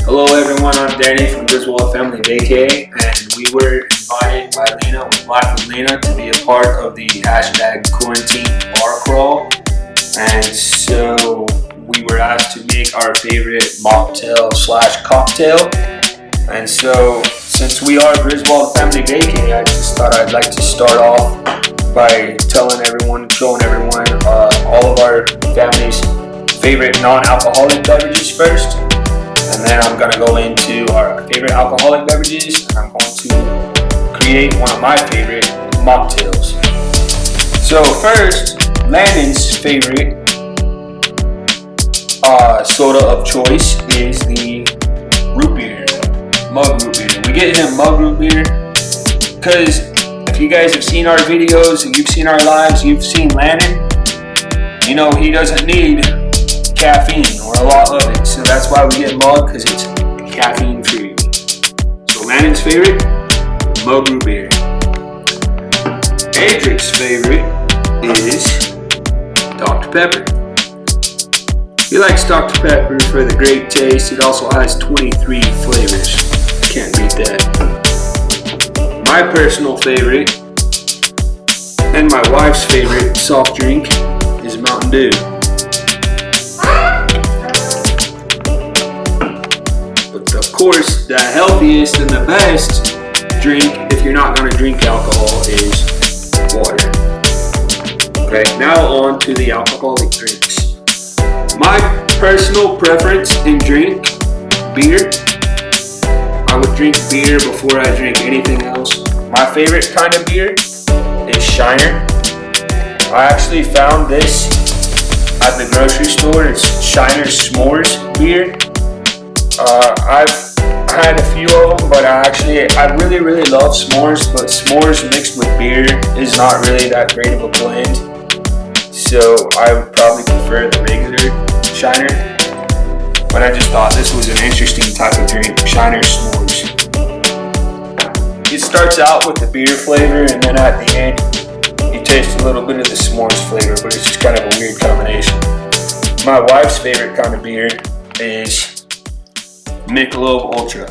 Hello everyone, I'm Danny from Griswold Family Vacay, and we were invited by Lena with Life with Lena to be a part of the #quarantine bar crawl. And so we were asked to make our favorite mocktail / cocktail. And so since we are Griswold Family Vacay, I just thought I'd like to start off by showing everyone all of our family's favorite non-alcoholic beverages first. And then I'm going to go into our favorite alcoholic beverages, and I'm going to create one of my favorite mocktails. So first, Landon's favorite soda of choice is the root beer, mug root beer. We get him mug root beer because if you guys have seen our videos and you've seen our lives, you've seen Landon, you know he doesn't need caffeine or a lot of it, so that's why we get mug, because it's caffeine free. So Landon's favorite, mug root beer. Adric's favorite is Dr. Pepper. He likes Dr. Pepper for the great taste. It also has 23 flavors. Can't beat that. My personal favorite and my wife's favorite soft drink is Mountain Dew. Of course, the healthiest and the best drink, if you're not going to drink alcohol, is water. Okay, now on to the alcoholic drinks. My personal preference in drink, beer. I would drink beer before I drink anything else. My favorite kind of beer is Shiner. I actually found this at the grocery store. It's Shiner S'mores beer. I've had a few of them, but I really love s'mores, but s'mores mixed with beer is not really that great of a blend. So I would probably prefer the regular Shiner. But I just thought this was an interesting type of drink, Shiner S'mores. It starts out with the beer flavor, and then at the end, you taste a little bit of the s'mores flavor, but it's just kind of a weird combination. My wife's favorite kind of beer is Michelob Ultra.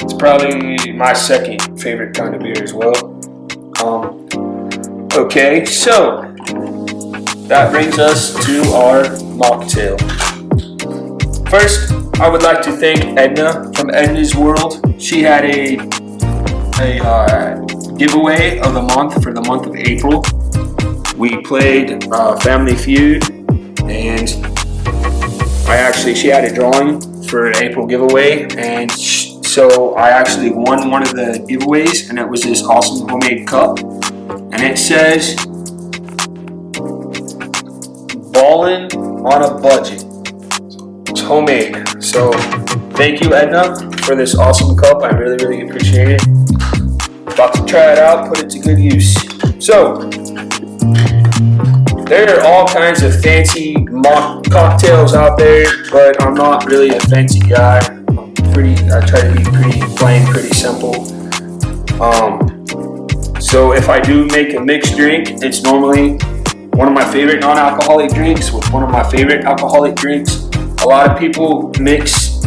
It's probably my second favorite kind of beer as well. Okay, so that brings us to our mocktail. First, I would like to thank Edna from Edna's World. She had a giveaway of the month for the month of April. We played Family Feud, and she had a drawing for an April giveaway, and so I actually won one of the giveaways, and it was this awesome homemade cup, and it says "Ballin' on a Budget." It's homemade, so thank you, Edna, for this awesome cup. I really appreciate it. About to try it out, put it to good use. So there are all kinds of fancy mock cocktails out there, but I'm not really a fancy guy. I try to be pretty plain, pretty simple. So if I do make a mixed drink, it's normally one of my favorite non-alcoholic drinks with one of my favorite alcoholic drinks. A lot of people mix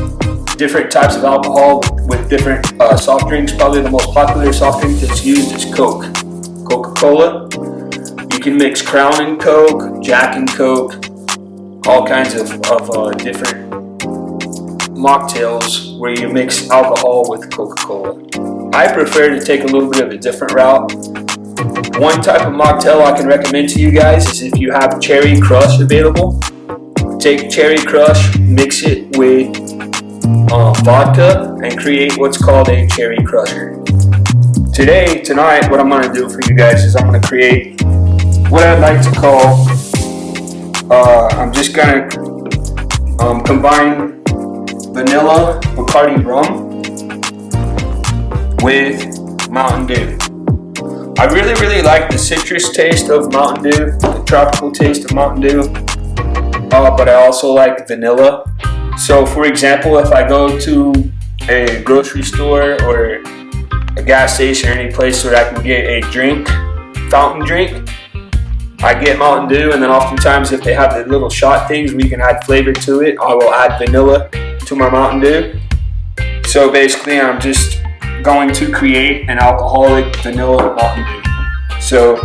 different types of alcohol with different soft drinks. Probably the most popular soft drink that's used is Coke, Coca-Cola. You can mix Crown and Coke, Jack and Coke, all kinds of different mocktails where you mix alcohol with Coca-Cola. I prefer to take a little bit of a different route. One type of mocktail I can recommend to you guys is if you have Cherry Crush available. Take Cherry Crush, mix it with vodka, and create what's called a Cherry Crusher. Tonight, what I'm going to do for you guys is I'm going to create what I'd like to call, I'm just going to combine vanilla Bacardi rum with Mountain Dew. I really like the citrus taste of Mountain Dew, the tropical taste of Mountain Dew, but I also like vanilla. So for example, if I go to a grocery store or a gas station or any place where I can get a drink, fountain drink, I get Mountain Dew, and then oftentimes if they have the little shot things where you can add flavor to it, I will add vanilla to my Mountain Dew. So basically I'm just going to create an alcoholic vanilla Mountain Dew. So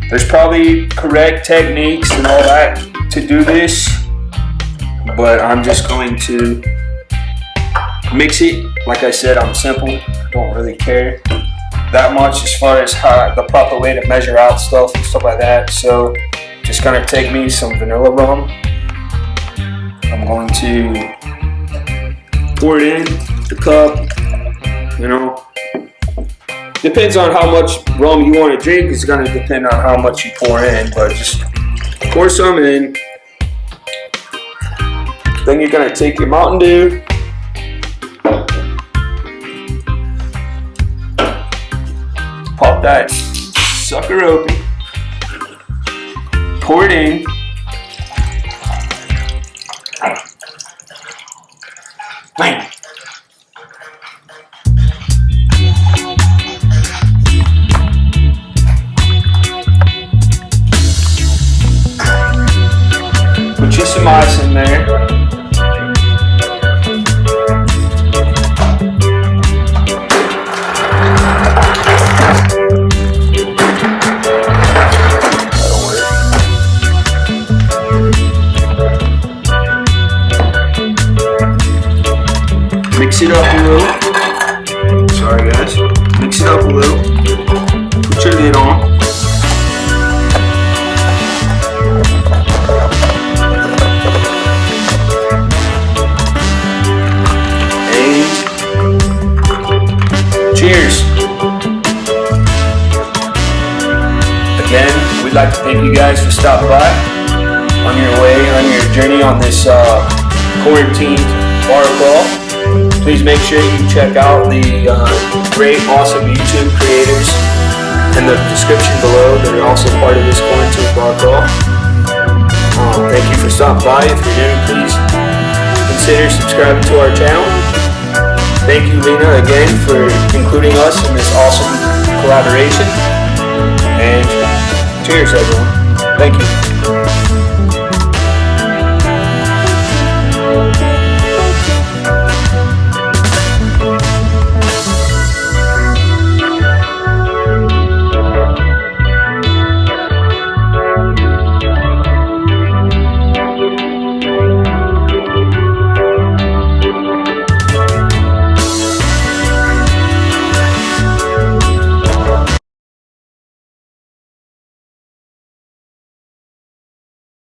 there's probably correct techniques and all that to do this, but I'm just going to mix it. Like I said, I'm simple, don't really care that much as far as how the proper way to measure out stuff and stuff like that. So just gonna take me some vanilla rum. I'm going to pour it in the cup. You know, depends on how much rum you want to drink. It's gonna depend on how much you pour in, but just pour some in. Then you're gonna take your Mountain Dew. Pop that sucker open, pour it in, bam. Put you some ice in there. Mix it up a little. Sorry guys. Mix it up a little. Put your lid on. And cheers. Again, we'd like to thank you guys for stopping by on your journey on this quarantine bar crawl. Please make sure you check out the great, awesome YouTube creators in the description below that are also part of this quarantine bar crawl. Thank you for stopping by. If you're new, please consider subscribing to our channel. Thank you, Lena, again for including us in this awesome collaboration. And cheers, everyone. Thank you.